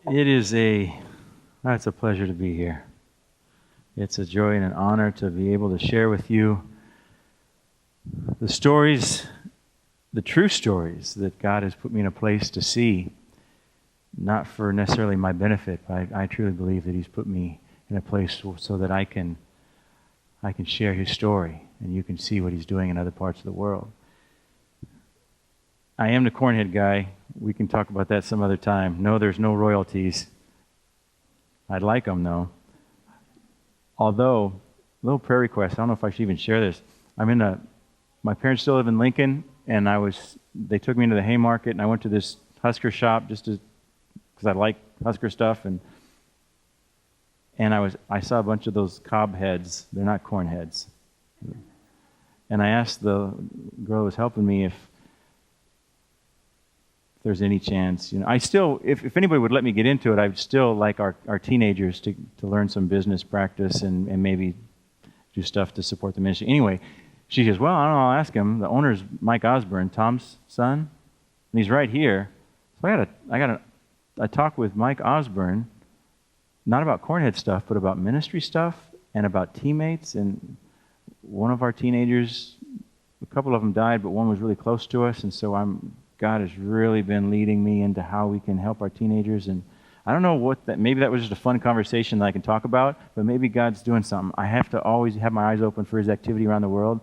It's a pleasure to be here. It's a joy and an honor to be able to share with you the stories, the true stories that God has put me in a place to see, not for necessarily my benefit, but I truly believe that He's put me in a place so that I can share His story and you can see what He's doing in other parts of the world. I am the cornhead guy. We can talk about that some other time. No, there's no royalties. I'd like them, though. Although, little prayer request, I don't know if I should even share this. My parents still live in Lincoln, and they took me into the Haymarket, and I went to this Husker shop just because I like Husker stuff, and I saw a bunch of those cob heads. They're not corn heads. And I asked the girl who was helping me if there's any chance, if anybody would let me get into it, I'd still like our teenagers to learn some business practice and maybe do stuff to support the ministry. Anyway, she says, well, I don't know, I'll ask him. The owner's Mike Osborne, Tom's son, and he's right here. So I talked with Mike Osborne, not about cornhead stuff, but about ministry stuff and about teammates. And one of our teenagers, a couple of them died, but one was really close to us, and so God has really been leading me into how we can help our teenagers. And I don't know maybe that was just a fun conversation that I can talk about, but maybe God's doing something. I have to always have my eyes open for His activity around the world.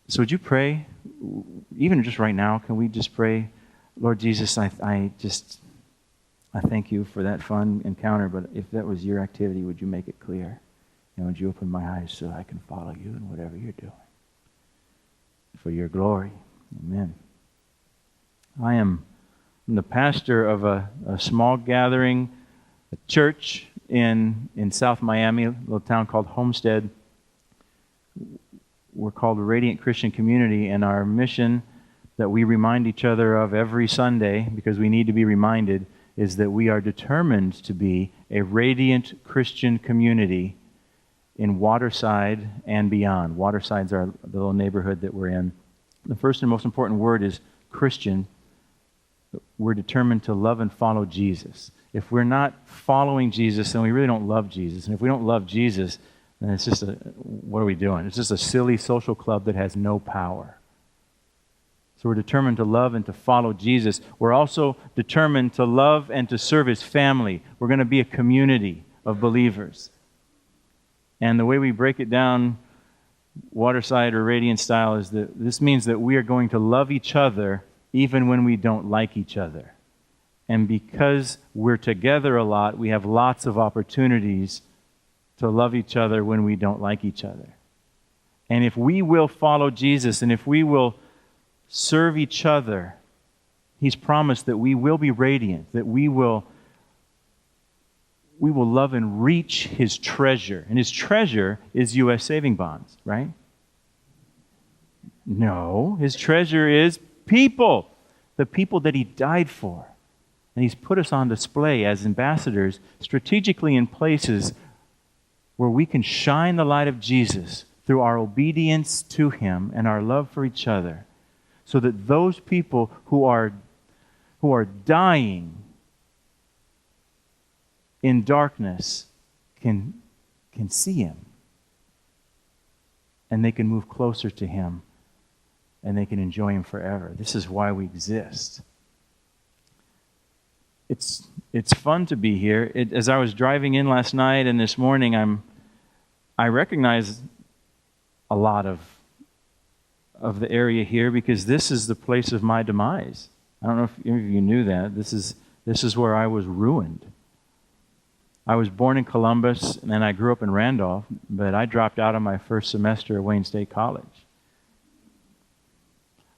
So would you pray, even just right now, can we just pray, Lord Jesus, I thank you for that fun encounter, but if that was your activity, would you make it clear? And would you open my eyes so I can follow you in whatever you're doing? For your glory. Amen. I am the pastor of a small gathering, a church in South Miami, a little town called Homestead. We're called a Radiant Christian Community, and our mission that we remind each other of every Sunday, because we need to be reminded, is that we are determined to be a radiant Christian community in Waterside and beyond. Waterside's the little neighborhood that we're in. The first and most important word is Christian. We're determined to love and follow Jesus. If we're not following Jesus, then we really don't love Jesus. And if we don't love Jesus, then it's just what are we doing? It's just a silly social club that has no power. So we're determined to love and to follow Jesus. We're also determined to love and to serve His family. We're going to be a community of believers. And the way we break it down, Waterside or Radiant style, is that this means that we are going to love each other even when we don't like each other. And because we're together a lot, we have lots of opportunities to love each other when we don't like each other. And if we will follow Jesus and if we will serve each other, He's promised that we will be radiant, that we will love and reach His treasure. And His treasure is U.S. saving bonds, right? No, His treasure is people, the people that He died for. And He's put us on display as ambassadors strategically in places where we can shine the light of Jesus through our obedience to Him and our love for each other, so that those people who are dying in darkness can see Him, and they can move closer to Him, and they can enjoy Him forever. This is why we exist. It's fun to be here. As I was driving in last night and this morning, I recognize a lot of the area here, because this is the place of my demise. I don't know if any of you knew that. This is where I was ruined. I was born in Columbus, and then I grew up in Randolph, but I dropped out of my first semester at Wayne State College.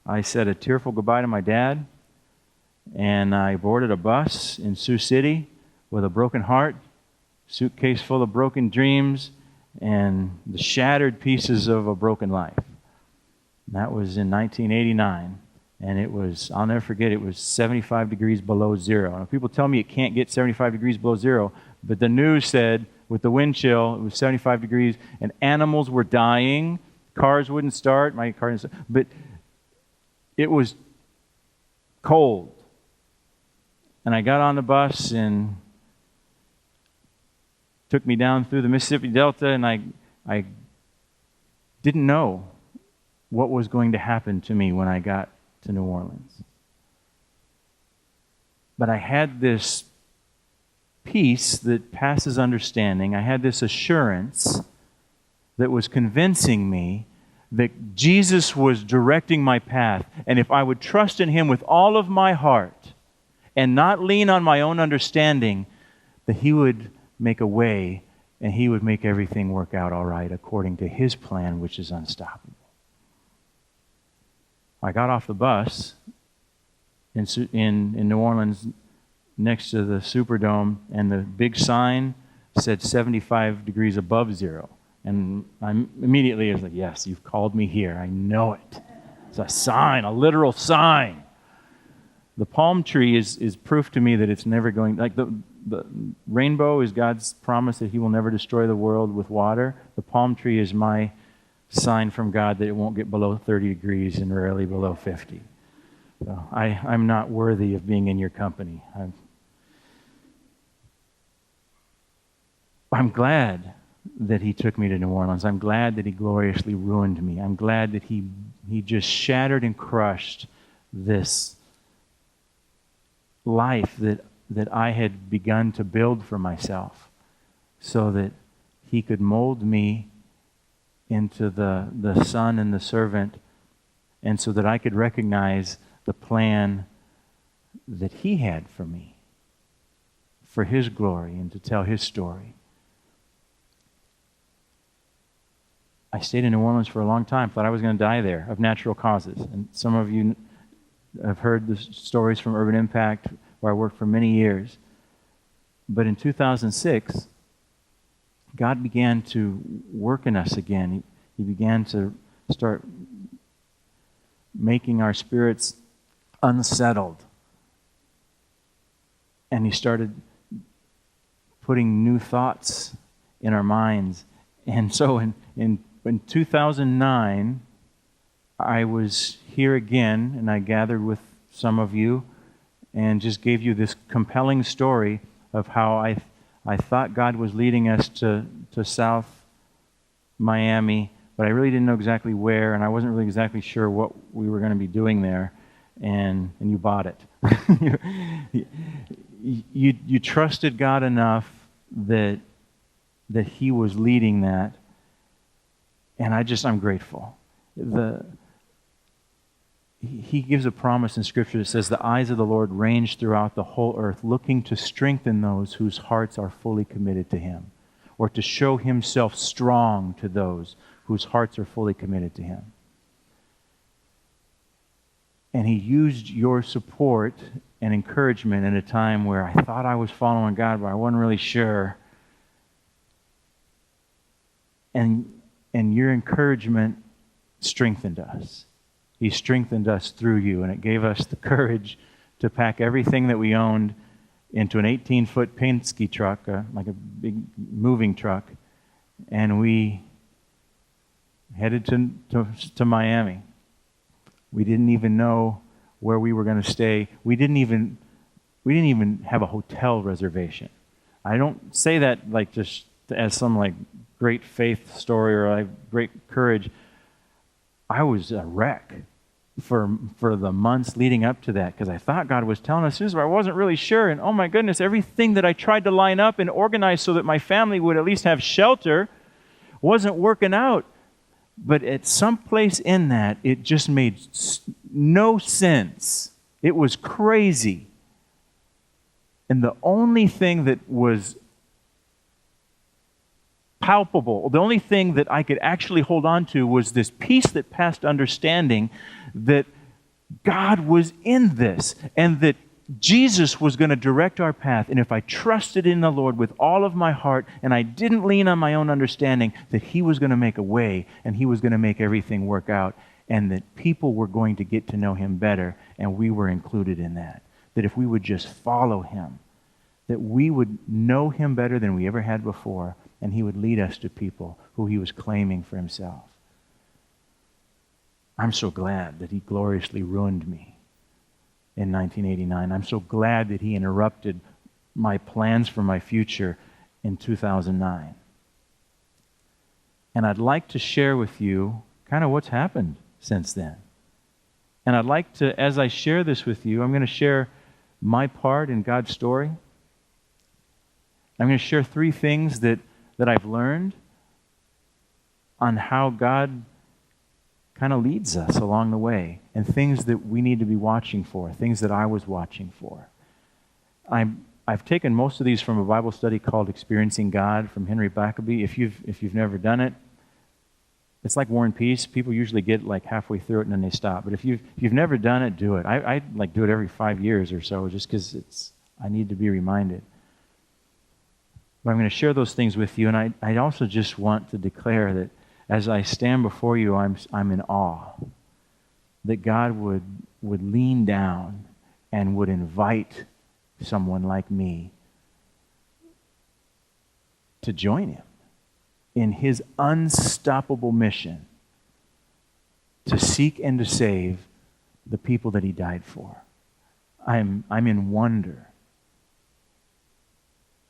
I said a tearful goodbye to my dad, and I boarded a bus in Sioux City with a broken heart, suitcase full of broken dreams, and the shattered pieces of a broken life. And that was in 1989, and it was, I'll never forget, it was 75 degrees below zero. Now, people tell me it can't get 75 degrees below zero, but the news said with the wind chill, it was 75 degrees, and animals were dying, cars wouldn't start, my car didn't start, but it was cold. And I got on the bus and took me down through the Mississippi Delta, and I didn't know what was going to happen to me when I got to New Orleans. But I had this peace that passes understanding. I had this assurance that was convincing me that Jesus was directing my path. And if I would trust in Him with all of my heart and not lean on my own understanding, that He would make a way and He would make everything work out all right according to His plan, which is unstoppable. I got off the bus in New Orleans next to the Superdome, and the big sign said 75 degrees above zero. And I immediately was like, yes, you've called me here. I know it. It's a sign, a literal sign. The palm tree is proof to me that it's never going, like the rainbow is God's promise that He will never destroy the world with water. The palm tree is my sign from God that it won't get below 30 degrees and rarely below 50. So I'm not worthy of being in your company. I'm glad that He took me to New Orleans. I'm glad that He gloriously ruined me. I'm glad that He just shattered and crushed this life that I had begun to build for myself, so that He could mold me into the son and the servant, and so that I could recognize the plan that He had for me, for His glory and to tell His story. I stayed in New Orleans for a long time, thought I was going to die there of natural causes. And some of you have heard the stories from Urban Impact, where I worked for many years. But in 2006, God began to work in us again. He began to start making our spirits unsettled. And He started putting new thoughts in our minds. And so in 2009, I was here again, and I gathered with some of you and just gave you this compelling story of how I thought God was leading us to South Miami, but I really didn't know exactly where, and I wasn't really exactly sure what we were going to be doing there, and you bought it. you trusted God enough that He was leading that, and I'm grateful. He gives a promise in Scripture that says, the eyes of the Lord range throughout the whole earth, looking to strengthen those whose hearts are fully committed to Him, or to show Himself strong to those whose hearts are fully committed to Him. And He used your support and encouragement in a time where I thought I was following God, but I wasn't really sure. And your encouragement strengthened us. He strengthened us through you, and it gave us the courage to pack everything that we owned into an 18-foot Penske truck, like a big moving truck, and we headed to Miami. We didn't even know where we were going to stay. We didn't even have a hotel reservation. I don't say that like just as some like great faith story or like great courage. I was a wreck for the months leading up to that, because I thought God was telling us this, but I wasn't really sure. And oh my goodness, everything that I tried to line up and organize so that my family would at least have shelter wasn't working out. But at some place in that, it just made no sense. It was crazy. And the only thing that was palpable, the only thing that I could actually hold on to was this peace that passed understanding, that God was in this, and that Jesus was going to direct our path. And if I trusted in the Lord with all of my heart, and I didn't lean on my own understanding, that He was going to make a way, and He was going to make everything work out, and that people were going to get to know Him better, and we were included in that. That if we would just follow Him, that we would know Him better than we ever had before, and He would lead us to people who He was claiming for Himself. I'm so glad that He gloriously ruined me in 1989. I'm so glad that he interrupted my plans for my future in 2009. And I'd like to share with you kind of what's happened since then. And I'd like to, as I share this with you, I'm going to share my part in God's story. I'm going to share 3 things that I've learned on how God kind of leads us along the way, and things that we need to be watching for, things that I was watching for. I've taken most of these from a Bible study called Experiencing God from Henry Blackaby. If you've never done it, it's like War and Peace. People usually get like halfway through it and then they stop. But if you've never done it, do it. I like do it every 5 years or so, just because I need to be reminded. But I'm going to share those things with you, and I also just want to declare that as I stand before you, I'm in awe that God would lean down and would invite someone like me to join him in his unstoppable mission to seek and to save the people that he died for. I'm in wonder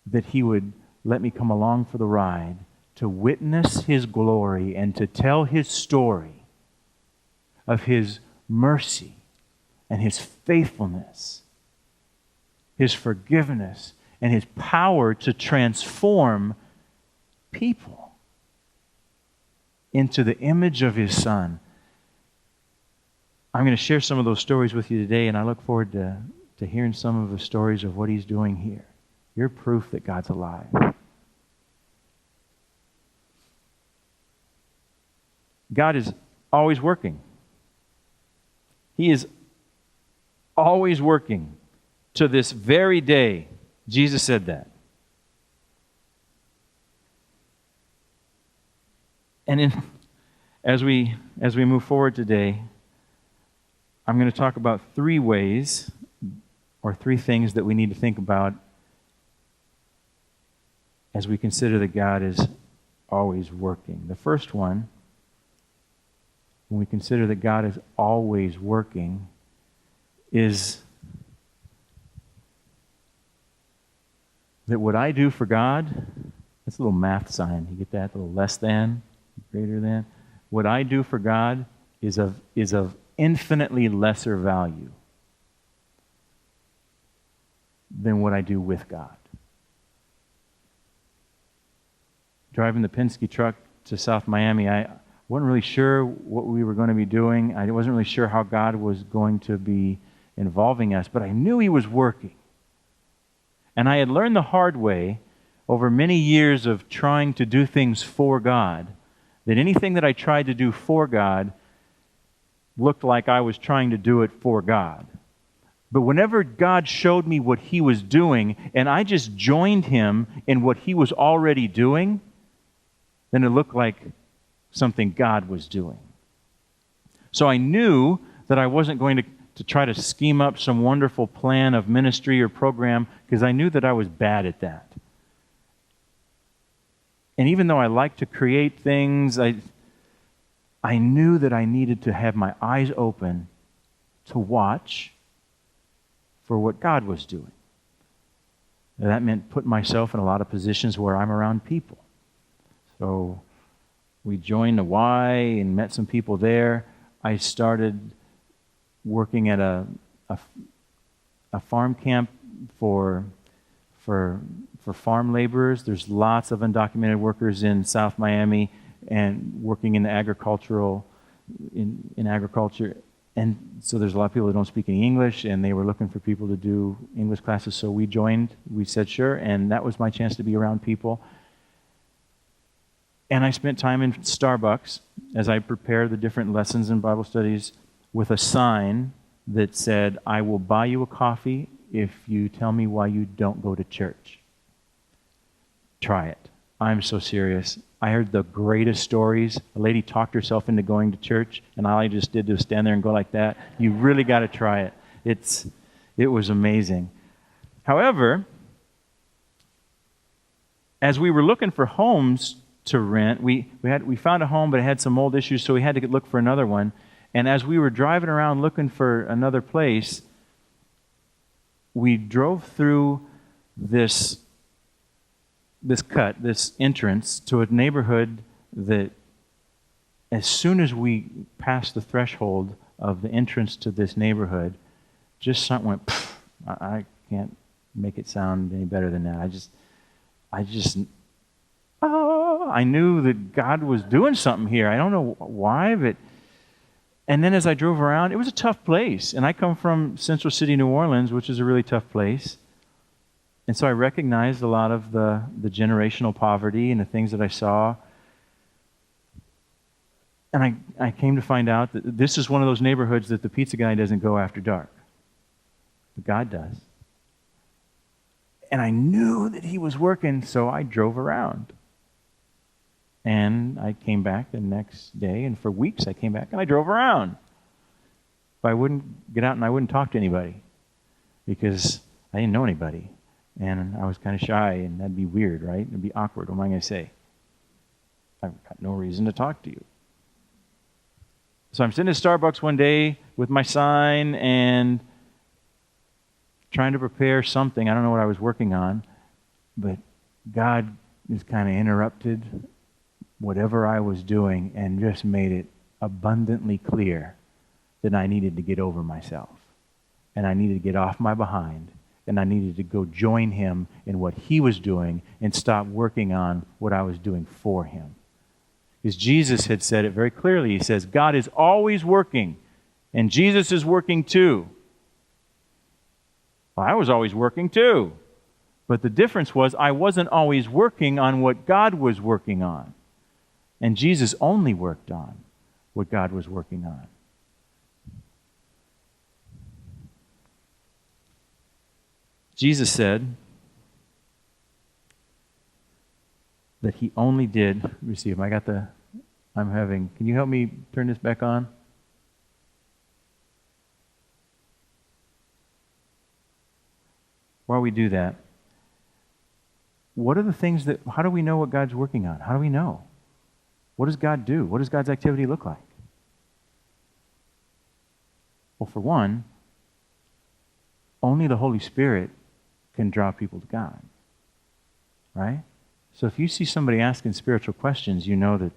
that he would let me come along for the ride to witness his glory and to tell his story of his mercy and his faithfulness, his forgiveness, and his power to transform people into the image of his Son. I'm going to share some of those stories with you today, and I look forward to hearing some of the stories of what he's doing here. You're proof that God's alive. God is always working. He is always working. To this very day, Jesus said that. And as we move forward today, I'm going to talk about 3 ways or 3 things that we need to think about as we consider that God is always working. The first one, when we consider that God is always working, is that what I do for God, that's a little math sign. You get that? A little less than, greater than. What I do for God is of infinitely lesser value than what I do with God. Driving the Penske truck to South Miami, I wasn't really sure what we were going to be doing. I wasn't really sure how God was going to be involving us, but I knew he was working. And I had learned the hard way over many years of trying to do things for God, that anything that I tried to do for God looked like I was trying to do it for God. But whenever God showed me what he was doing, and I just joined him in what he was already doing, then it looked like something God was doing. So I knew that I wasn't going to try to scheme up some wonderful plan of ministry or program, because I knew that I was bad at that. And even though I like to create things, I knew that I needed to have my eyes open to watch for what God was doing. And that meant putting myself in a lot of positions where I'm around people. So we joined the Y and met some people there. I started working at a farm camp for farm laborers. There's lots of undocumented workers in South Miami and working in agriculture. And so there's a lot of people that don't speak any English, and they were looking for people to do English classes. So we joined. We said sure, and that was my chance to be around people. And I spent time in Starbucks as I prepared the different lessons and Bible studies with a sign that said, "I will buy you a coffee if you tell me why you don't go to church." Try it. I'm so serious. I heard the greatest stories. A lady talked herself into going to church, and all I just did was stand there and go like that. You really got to try it. It was amazing. However, as we were looking for homes to rent, we found a home, but it had some old issues, so we had to look for another one. And as we were driving around looking for another place, we drove through this entrance to a neighborhood that as soon as we passed the threshold of the entrance to this neighborhood, just something went, pfft. I can't make it sound any better than that. I knew that God was doing something here. I don't know why, but... And then as I drove around, it was a tough place. And I come from Central City, New Orleans, which is a really tough place. And so I recognized a lot of the generational poverty and the things that I saw. And I came to find out that this is one of those neighborhoods that the pizza guy doesn't go after dark. But God does. And I knew that he was working, so I drove around. And I came back the next day, and for weeks I came back and I drove around. But I wouldn't get out and I wouldn't talk to anybody because I didn't know anybody. And I was kind of shy, and that'd be weird, right? It'd be awkward. What am I going to say? I've got no reason to talk to you. So I'm sitting at Starbucks one day with my sign and trying to prepare something. I don't know what I was working on, but God just kind of interrupted whatever I was doing and just made it abundantly clear that I needed to get over myself. And I needed to get off my behind. And I needed to go join him in what he was doing and stop working on what I was doing for him. Because Jesus had said it very clearly. He says, God is always working, and Jesus is working too. Well, I was always working too. But the difference was I wasn't always working on what God was working on. And Jesus only worked on what God was working on. Jesus said that he only did, let me see if can you help me turn this back on? While we do that, what are the things how do we know what God's working on? How do we know? What does God do? What does God's activity look like? Well, for one, only the Holy Spirit can draw people to God. Right? So if you see somebody asking spiritual questions, you know that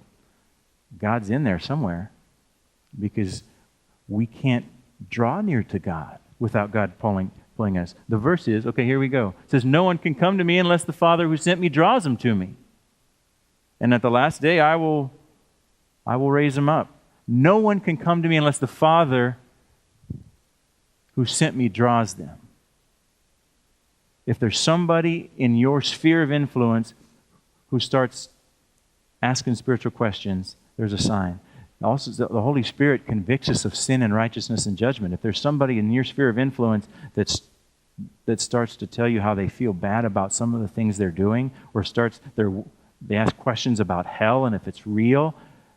God's in there somewhere, because we can't draw near to God without God pulling us. The verse is, okay, here we go. It says, no one can come to me unless the Father who sent me draws him to me. And at the last day I will raise him up. No one can come to me unless the Father who sent me draws them. If there's somebody in your sphere of influence who starts asking spiritual questions, there's a sign. Also, the Holy Spirit convicts us of sin and righteousness and judgment. If there's somebody in your sphere of influence that starts to tell you how they feel bad about some of the things they're doing, or they ask questions about hell and if it's real,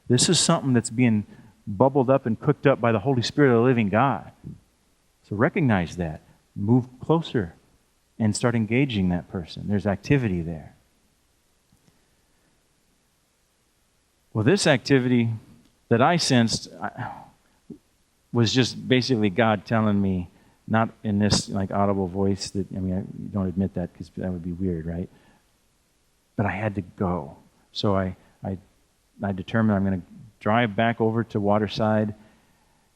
this is something that's being bubbled up and cooked up by the Holy Spirit of the living God. So recognize that. Move closer and start engaging that person. There's activity there. Well, this activity that I sensed was just basically God telling me, not in this audible voice that, I don't admit that because that would be weird, right? But I had to go. So I determined I'm going to drive back over to Waterside,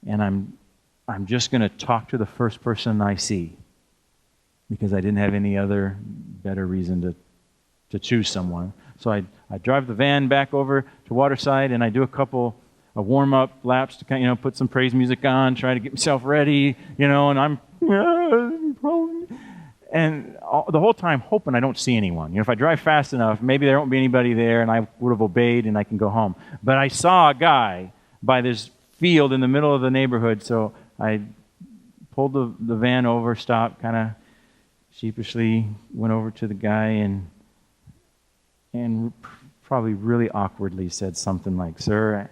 and I'm just going to talk to the first person I see, because I didn't have any other better reason to choose someone. So I drive the van back over to Waterside, and I do a warm-up laps to kind of, put some praise music on, try to get myself ready, and I'm and the whole time hoping I don't see anyone. If I drive fast enough, maybe there won't be anybody there, and I would have obeyed, and I can go home. But I saw a guy by this field in the middle of the neighborhood, so I pulled the van over, stopped, kind of sheepishly went over to the guy and probably really awkwardly said something like, "Sir,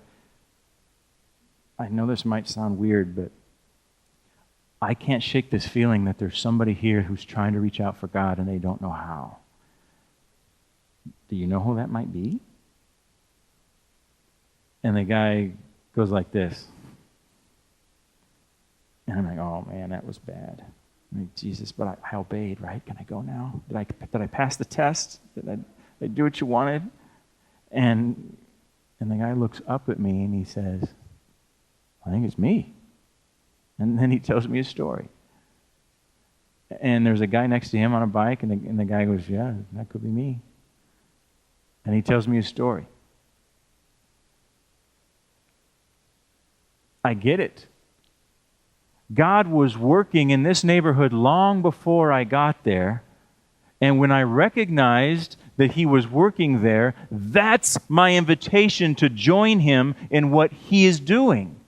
I know this might sound weird, but I can't shake this feeling that there's somebody here who's trying to reach out for God and they don't know how. Do you know who that might be?" And the guy goes like this. And I'm like, oh man, that was bad. I'm like, Jesus, but I obeyed, right? Can I go now? Did I pass the test? Did I do what you wanted? And the guy looks up at me and he says, I think it's me. And then he tells me a story. And there's a guy next to him on a bike, and the guy goes, yeah, that could be me. And he tells me a story. I get it. God was working in this neighborhood long before I got there. And when I recognized that He was working there, that's my invitation to join Him in what He is doing.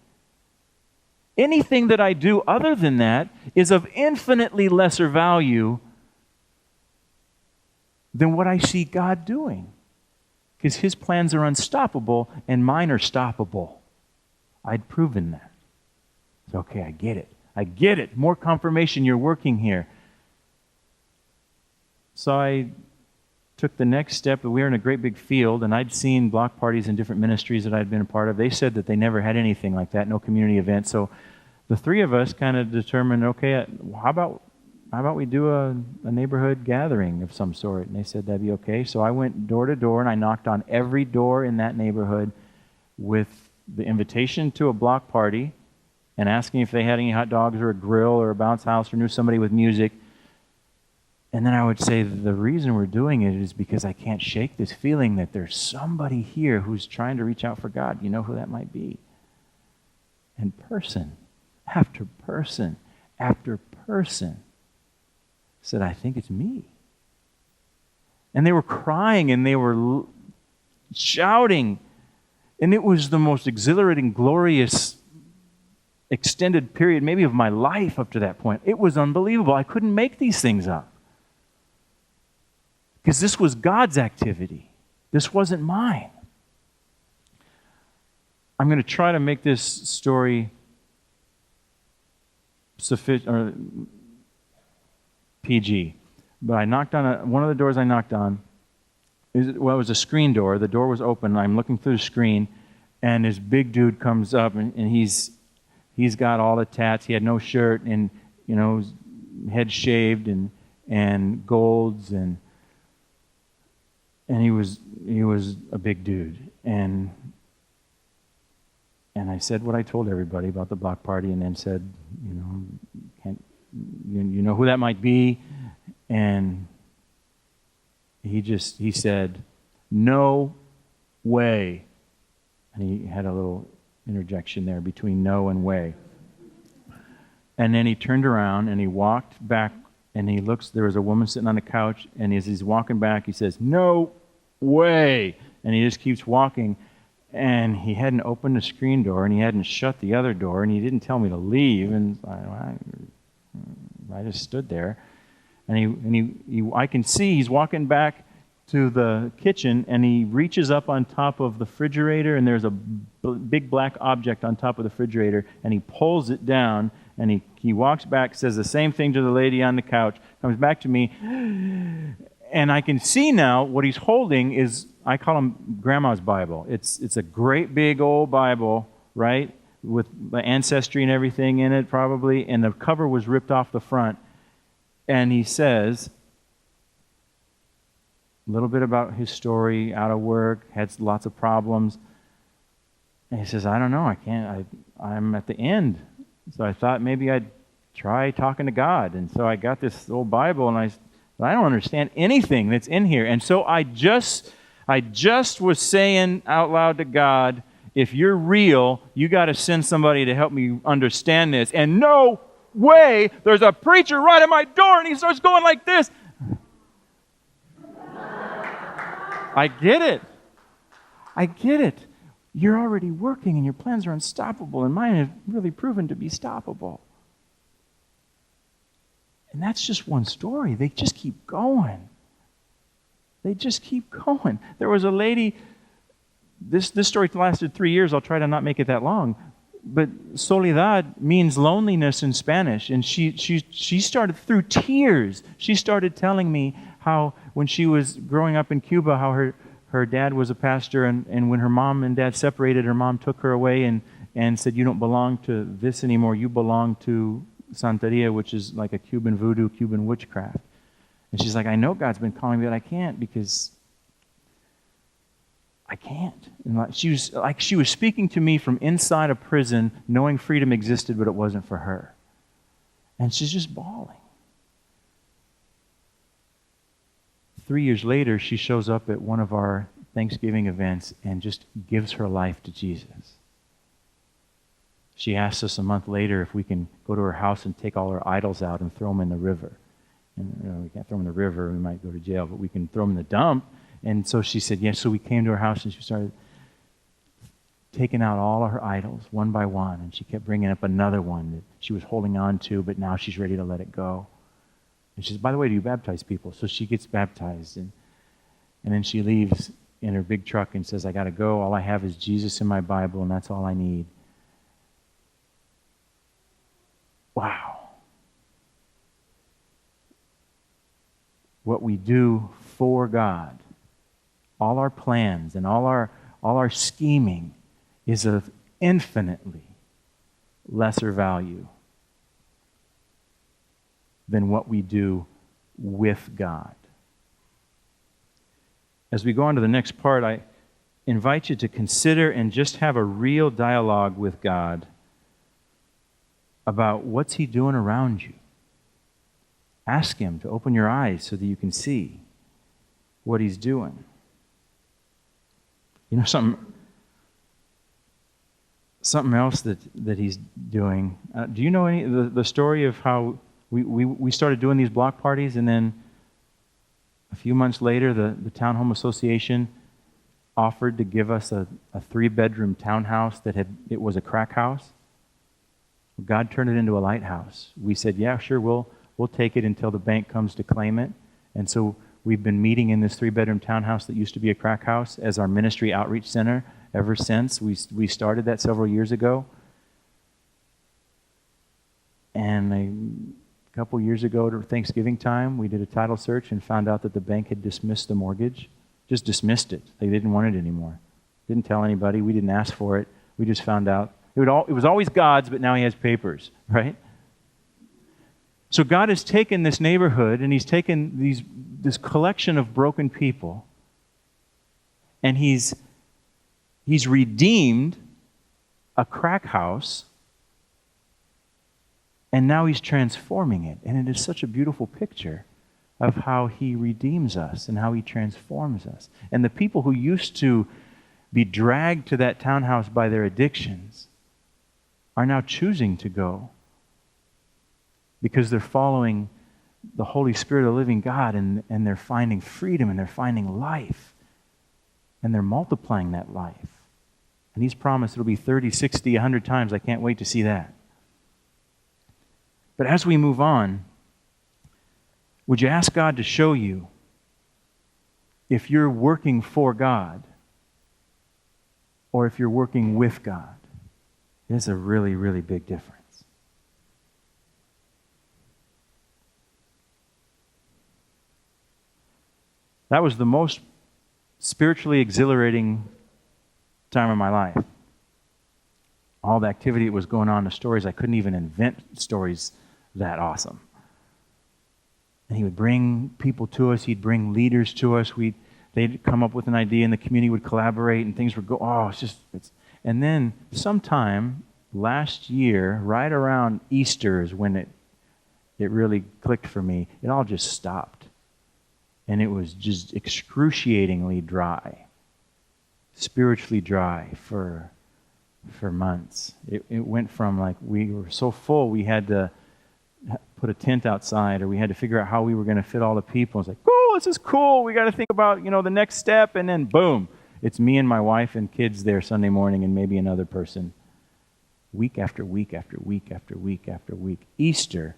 Anything that I do other than that is of infinitely lesser value than what I see God doing. Because His plans are unstoppable and mine are stoppable. I'd proven that. It's okay, I get it. I get it. More confirmation you're working here. So I took the next step. We were in a great big field, and I'd seen block parties in different ministries that I'd been a part of. They said that they never had anything like that, no community event. So the three of us kind of determined, okay, how about we do a neighborhood gathering of some sort? And they said that'd be okay. So I went door to door, and I knocked on every door in that neighborhood with the invitation to a block party and asking if they had any hot dogs or a grill or a bounce house or knew somebody with music. And then I would say the reason we're doing it is because I can't shake this feeling that there's somebody here who's trying to reach out for God. You know who that might be? And person after person after person said, I think it's me. And they were crying and they were shouting. And it was the most exhilarating, glorious, extended period maybe of my life up to that point. It was unbelievable. I couldn't make these things up. Because this was God's activity. This wasn't mine. I'm going to try to make this story sufficient or PG. But I knocked on one of the doors I knocked on. It was a screen door. The door was open. I'm looking through the screen, and this big dude comes up, and he's got all the tats. He had no shirt, and head shaved, and golds, and he was a big dude. And I said what I told everybody about the block party, and then said, you know who that might be? And he said, no way. And he had a little interjection there between no and way. And then he turned around and he walked back, and he looks, there was a woman sitting on the couch, and as he's walking back, he says, no way. And he just keeps walking. And he hadn't opened the screen door, and he hadn't shut the other door, and he didn't tell me to leave. And I just stood there. And I can see he's walking back to the kitchen, and he reaches up on top of the refrigerator, and there's a big black object on top of the refrigerator, and he pulls it down, and he walks back, says the same thing to the lady on the couch, comes back to me, and I can see now what he's holding is, I call him Grandma's Bible. It's a great big old Bible, right, with the ancestry and everything in it probably, and the cover was ripped off the front. And he says a little bit about his story, out of work, had lots of problems. And he says, I don't know, I'm at the end. So I thought maybe I'd try talking to God. And so I got this old Bible, and I don't understand anything that's in here. And so I just was saying out loud to God, if you're real, you got to send somebody to help me understand this. And no way, there's a preacher right at my door, and he starts going like this. I get it. You're already working, and your plans are unstoppable, and mine have really proven to be stoppable. And that's just one story. They just keep going. There was a lady, this story lasted 3 years. I'll try to not make it that long. But soledad means loneliness in Spanish. And she started, through tears, she started telling me how when she was growing up in Cuba, how her dad was a pastor, and when her mom and dad separated, her mom took her away and said, you don't belong to this anymore, you belong to Santeria, which is like a Cuban voodoo, Cuban witchcraft. And she's like, I know God's been calling me, but I can't because I can't. And she was speaking to me from inside a prison, knowing freedom existed, but it wasn't for her. And she's just bawling. 3 years later, she shows up at one of our Thanksgiving events and just gives her life to Jesus. She asks us a month later if we can go to her house and take all her idols out and throw them in the river. And we can't throw them in the river, we might go to jail, but we can throw them in the dump. And so she said, yes. So we came to her house and she started taking out all of her idols one by one. And she kept bringing up another one that she was holding on to, but now she's ready to let it go. And she says, by the way, do you baptize people? So she gets baptized. And then she leaves in her big truck and says, I got to go. All I have is Jesus in my Bible, and that's all I need. Wow. What we do for God, all our plans and all our scheming is of infinitely lesser value than what we do with God. As we go on to the next part, I invite you to consider and just have a real dialogue with God about what's He doing around you. Ask Him to open your eyes so that you can see what He's doing. You know, something else that He's doing. Do you know the story of how we started doing these block parties, and then a few months later, the Town Home Association offered to give us a 3-bedroom townhouse it was a crack house. God turned it into a lighthouse. We said, yeah, sure, we'll take it until the bank comes to claim it. And so we've been meeting in this 3-bedroom townhouse that used to be a crack house as our ministry outreach center ever since. We started that several years ago. And a couple years ago to Thanksgiving time, we did a title search and found out that the bank had dismissed the mortgage. Just dismissed it. They didn't want it anymore. Didn't tell anybody. We didn't ask for it. We just found out. It was always God's, but now He has papers, right? So God has taken this neighborhood and He's taken this collection of broken people, and He's redeemed a crack house, and now He's transforming it. And it is such a beautiful picture of how He redeems us and how He transforms us. And the people who used to be dragged to that townhouse by their addictions are now choosing to go because they're following the Holy Spirit of the living God, and they're finding freedom, and they're finding life, and they're multiplying that life. And He's promised it'll be 30, 60, 100 times. I can't wait to see that. But as we move on, would you ask God to show you if you're working for God or if you're working with God? It's a really, really big difference. That was the most spiritually exhilarating time of my life. All the activity that was going on, the stories, I couldn't even invent stories that awesome. And He would bring people to us. He'd bring leaders to us. They'd come up with an idea, and the community would collaborate, and things would go, and then sometime last year, right around Easter is when it really clicked for me. It all just stopped. And it was just excruciatingly dry, spiritually dry for months. It went from like we were so full we had to put a tent outside, or we had to figure out how we were going to fit all the people. It's like, oh, this is cool. We got to think about, the next step, and then boom, it's me and my wife and kids there Sunday morning, and maybe another person. Week after week after week after week after week. Easter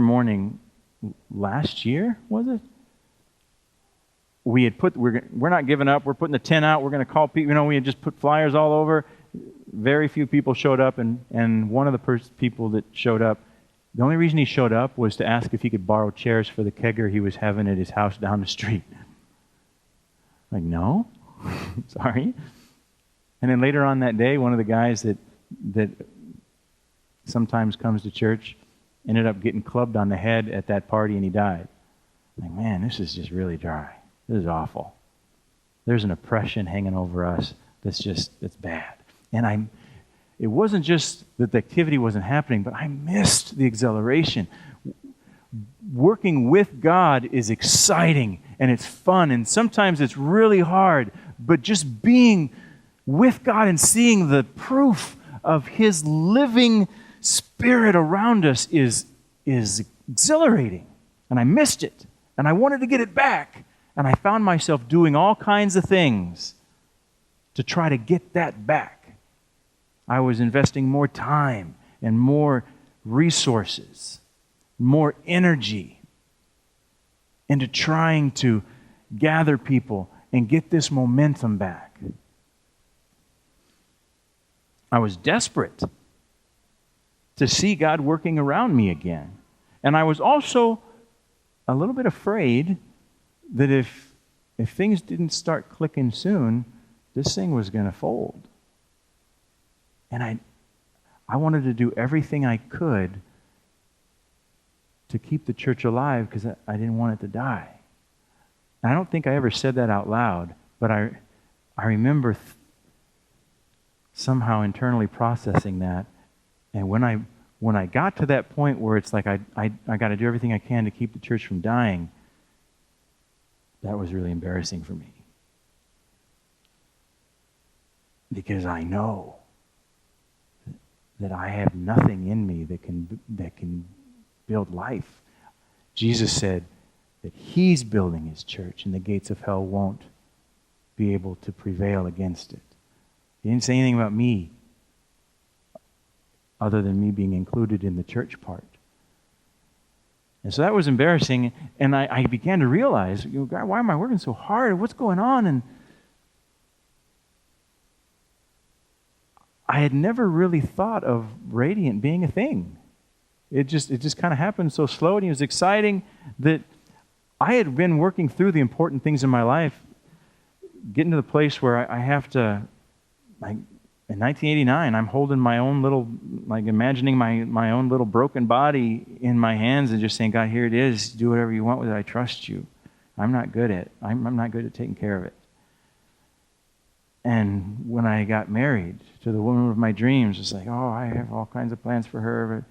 morning last year, was it? We had we're not giving up. We're putting the tent out. We're going to call people. We had just put flyers all over. Very few people showed up, and one of the people that showed up, the only reason he showed up was to ask if he could borrow chairs for the kegger he was having at his house down the street. Like, no, sorry. And then later on that day, one of the guys that sometimes comes to church, ended up getting clubbed on the head at that party and he died. Like, man, this is just really dry. This is awful. There's an oppression hanging over us that's bad. And it wasn't just that the activity wasn't happening, but I missed the exhilaration. Working with God is exciting and it's fun, and sometimes it's really hard, but just being with God and seeing the proof of His living Spirit around us is exhilarating. And I missed it, and I wanted to get it back, and I found myself doing all kinds of things to try to get that back. I was investing more time and more resources, more energy into trying to gather people and get this momentum back. I was desperate to see God working around me again. And I was also a little bit afraid that if things didn't start clicking soon, this thing was going to fold. And I wanted to do everything I could to keep the church alive because I didn't want it to die. And I don't think I ever said that out loud, but I remember somehow internally processing that. And when I got to that point where it's like I got to do everything I can to keep the church from dying, that was really embarrassing for me. Because I know that I have nothing in me that can build life. Jesus said that He's building His church and the gates of hell won't be able to prevail against it. He didn't say anything about me other than me being included in the church part. And so that was embarrassing, and I began to realize, God, why am I working so hard? What's going on? And I had never really thought of Radiant being a thing. It just kind of happened so slow, and it was exciting that I had been working through the important things in my life, getting to the place where I have to, like, in 1989, I'm holding my own little, like imagining my own little broken body in my hands and just saying, God, here it is. Do whatever you want with it. I trust you. I'm not good at taking care of it. And when I got married to the woman of my dreams, it's like, oh, I have all kinds of plans for her,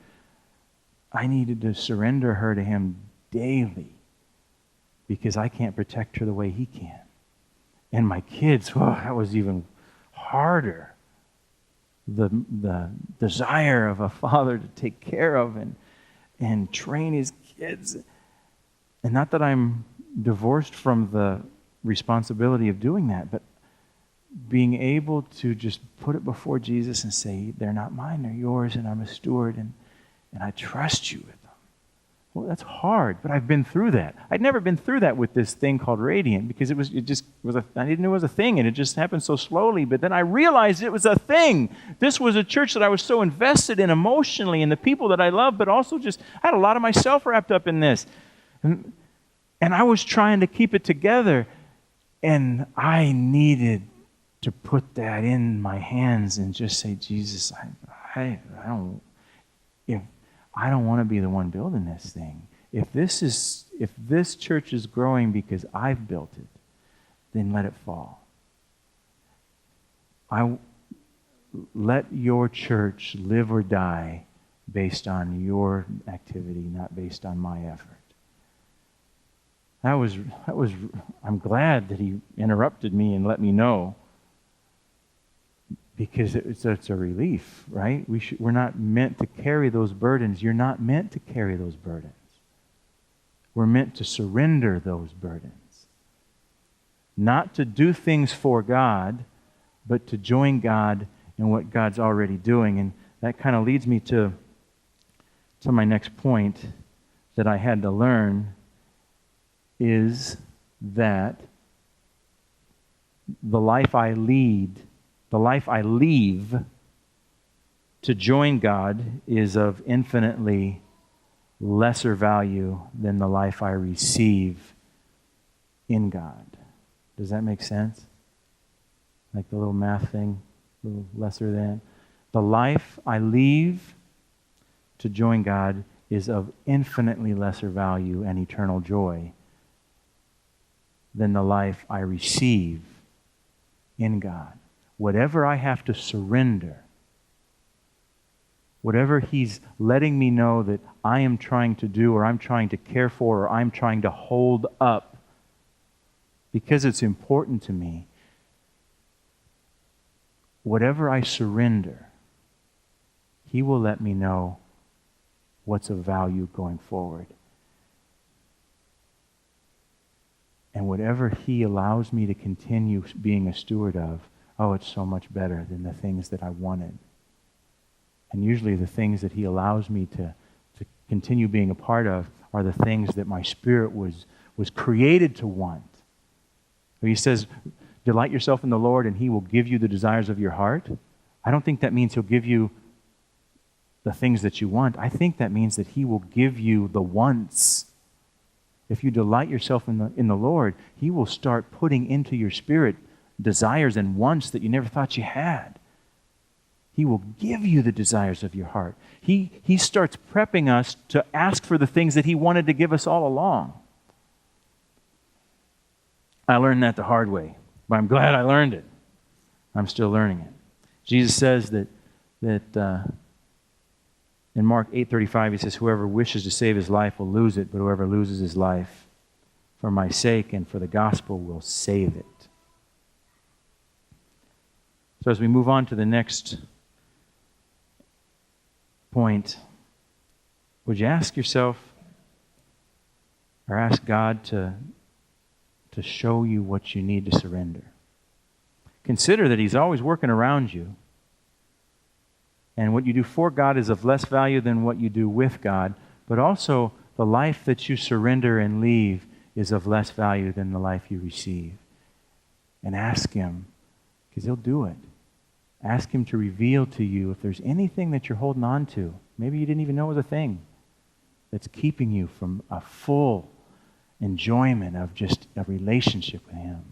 but I needed to surrender her to Him daily because I can't protect her the way He can. And my kids, that was even harder. The desire of a father to take care of and train his kids. And not that I'm divorced from the responsibility of doing that, but being able to just put it before Jesus and say, they're not mine, they're yours, and I'm a steward, and I trust you with them. Well, that's hard, but I've been through that. I'd never been through that with this thing called Radiant because I didn't know it was a thing, and it just happened so slowly. But then I realized it was a thing. This was a church that I was so invested in emotionally, and the people that I love, but also just I had a lot of myself wrapped up in this, and I was trying to keep it together, and I needed to put that in my hands and just say, Jesus, I don't want to be the one building this thing. If this church is growing because I've built it, then let it fall. Let your church live or die based on your activity, not based on my effort. I'm glad that he interrupted me and let me know, because it's a relief, right? We're not meant to carry those burdens. You're not meant to carry those burdens. We're meant to surrender those burdens. Not to do things for God, but to join God in what God's already doing. And that kind of leads me to my next point that I had to learn, is that the life I leave to join God is of infinitely lesser value than the life I receive in God. Does that make sense? Like the little math thing, a little lesser than. The life I leave to join God is of infinitely lesser value and eternal joy than the life I receive in God. Whatever I have to surrender, whatever He's letting me know that I am trying to do, or I'm trying to care for, or I'm trying to hold up because it's important to me, whatever I surrender, He will let me know what's of value going forward. And whatever He allows me to continue being a steward of, oh, it's so much better than the things that I wanted. And usually the things that He allows me to continue being a part of are the things that my spirit was created to want. He says, delight yourself in the Lord and He will give you the desires of your heart. I don't think that means He'll give you the things that you want. I think that means that He will give you the wants. If you delight yourself in the Lord, He will start putting into your spirit desires and wants that you never thought you had. He will give you the desires of your heart. He starts prepping us to ask for the things that He wanted to give us all along. I learned that the hard way, but I'm glad I learned it. I'm still learning it. Jesus says that in Mark 8:35, He says, whoever wishes to save his life will lose it, but whoever loses his life for my sake and for the gospel will save it. So as we move on to the next point, would you ask yourself, or ask God to show you what you need to surrender? Consider that He's always working around you. And what you do for God is of less value than what you do with God. But also, the life that you surrender and leave is of less value than the life you receive. And ask Him, because He'll do it. Ask Him to reveal to you if there's anything that you're holding on to. Maybe you didn't even know it was a thing that's keeping you from a full enjoyment of just a relationship with Him.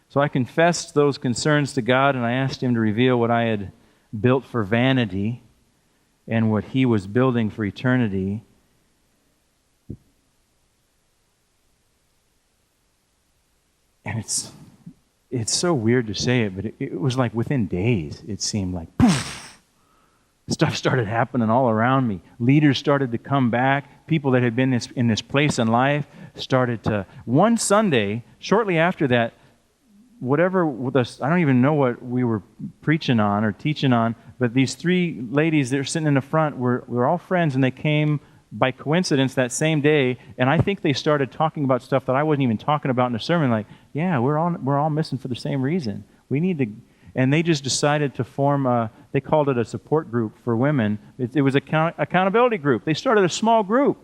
So I confessed those concerns to God, and I asked Him to reveal what I had built for vanity and what He was building for eternity. And it's so weird to say it, but it was like within days, it seemed like, poof, stuff started happening all around me. Leaders started to come back. People that had been in this place in life started to... One Sunday, shortly after that, I don't even know what we were preaching on or teaching on, but these three ladies that were sitting in the front were all friends, and they came by coincidence that same day, and I think they started talking about stuff that I wasn't even talking about in the sermon, like, yeah, we're all missing for the same reason. We need to... And they just decided to form they called it a support group for women. It was an accountability group. They started a small group.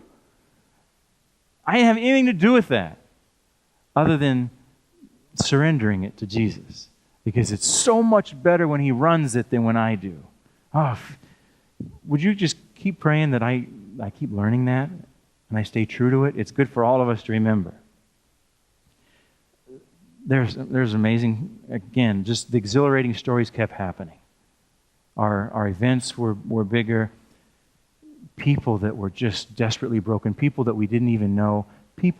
I didn't have anything to do with that other than surrendering it to Jesus, because it's so much better when He runs it than when I do. Oh, would you just keep praying that I keep learning that and I stay true to it? It's good for all of us to remember. There's amazing, again, just the exhilarating stories kept happening. Our events were bigger. People that were just desperately broken. People that we didn't even know. He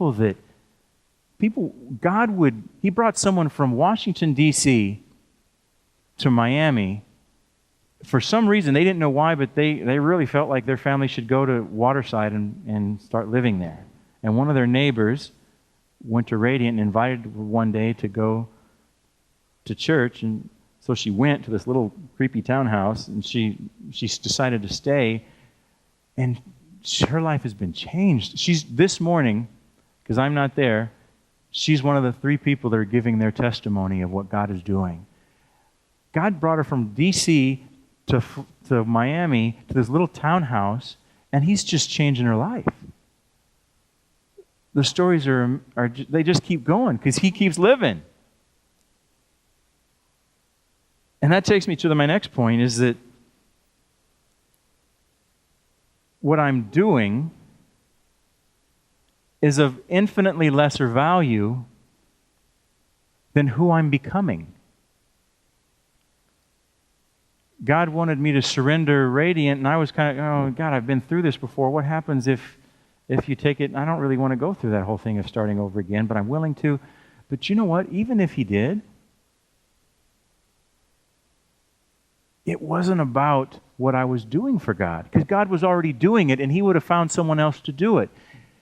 brought someone from Washington, D.C. to Miami. For some reason, they didn't know why, but they really felt like their family should go to Waterside and start living there. And one of their neighbors went to Radiant and invited her one day to go to church, and so she went to this little creepy townhouse, and she decided to stay, and her life has been changed. She's this morning, because I'm not there, she's one of the 3 people that are giving their testimony of what God is doing. God brought her from D.C. to Miami, to this little townhouse, and He's just changing her life. The stories they just keep going because He keeps living. And that takes me to my next point, is that what I'm doing is of infinitely lesser value than who I'm becoming. God wanted me to surrender Radiant, and I was kind of, oh, God, I've been through this before. What happens if you take it? I don't really want to go through that whole thing of starting over again, but I'm willing to. But you know what? Even if he did, it wasn't about what I was doing for God, because God was already doing it, and he would have found someone else to do it.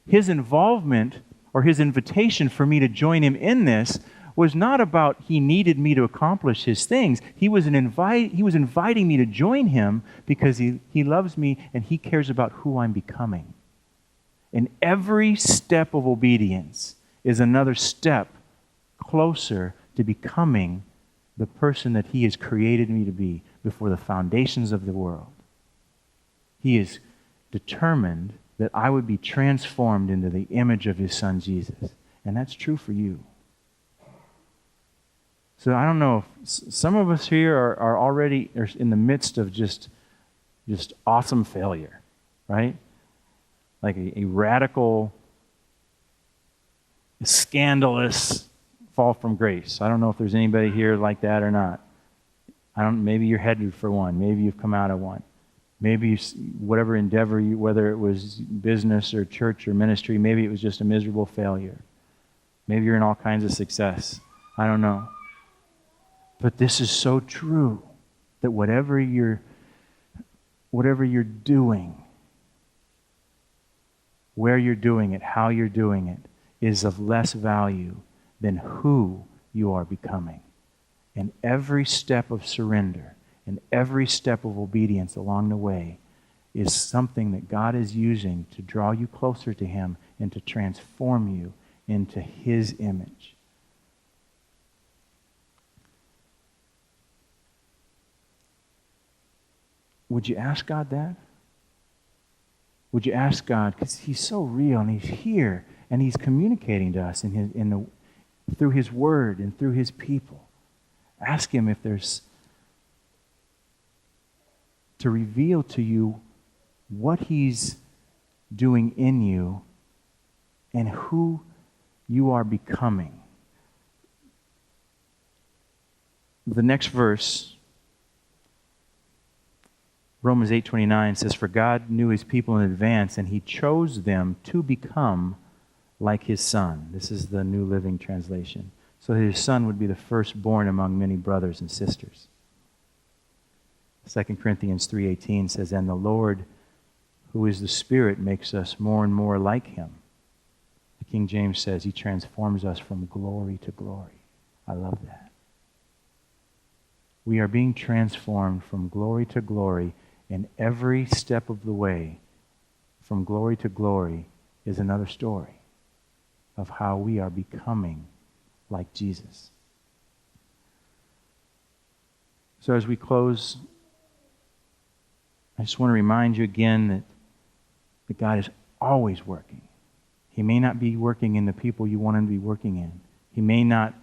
His involvement or his invitation for me to join him in this was not about he needed me to accomplish his things. He was inviting me to join him because he loves me and he cares about who I'm becoming. And every step of obedience is another step closer to becoming the person that he has created me to be before the foundations of the world. He is determined that I would be transformed into the image of his Son, Jesus. And that's true for you. So I don't know if some of us here are already in the midst of just awesome failure, right? Like a radical, scandalous fall from grace. I don't know if there's anybody here like that or not. Maybe you're headed for one. Maybe you've come out of one. Maybe whatever endeavor, whether it was business or church or ministry, maybe it was just a miserable failure. Maybe you're in all kinds of success. I don't know. But this is so true that whatever you're doing, where you're doing it, how you're doing it, is of less value than who you are becoming. And every step of surrender and every step of obedience along the way is something that God is using to draw you closer to him and to transform you into his image. Would you ask God that? Would you ask God, because he's so real and he's here and he's communicating to us through his word and through his people. Ask him if there's to reveal to you what he's doing in you and who you are becoming. The next verse, Romans 8:29 says, "For God knew his people in advance, and he chose them to become like his Son." This is the New Living Translation. So that his Son would be the firstborn among many brothers and sisters. 2 Corinthians 3:18 says, "And the Lord, who is the Spirit, makes us more and more like him." The King James says he transforms us from glory to glory. I love that. We are being transformed from glory to glory, and every step of the way, from glory to glory, is another story of how we are becoming like Jesus. So as we close, I just want to remind you again that God is always working. He may not be working in the people you want him to be working in. He may not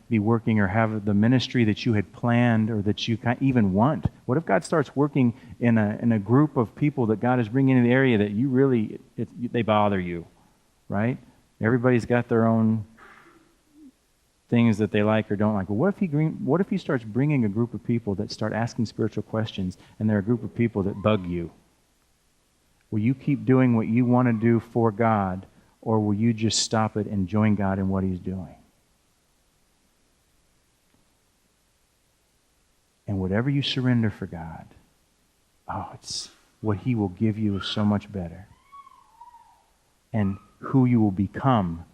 be working or have the ministry that you had planned or that you even want. What if God starts working in a group of people that God is bringing into the area that you really, they bother you, right? Everybody's got their own things that they like or don't like. But what if he starts bringing a group of people that start asking spiritual questions, and they're a group of people that bug you? Will you keep doing what you want to do for God, or will you just stop it and join God in what he's doing? And whatever you surrender for God, it's what he will give you is so much better. And who you will become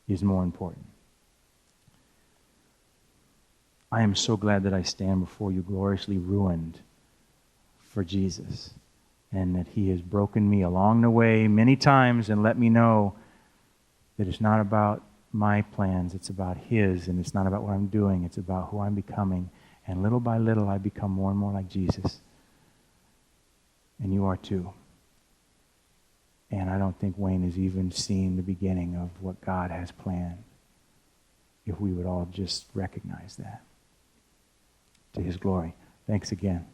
is more important. I am so glad that I stand before you gloriously ruined for Jesus, and that he has broken me along the way many times and let me know that it's not about my plans, it's about his, and it's not about what I'm doing, it's about who I'm becoming. And little by little I become more and more like Jesus. And you are too. And I don't think Wayne has even seen the beginning of what God has planned, if we would all just recognize that. To his glory. Thanks again.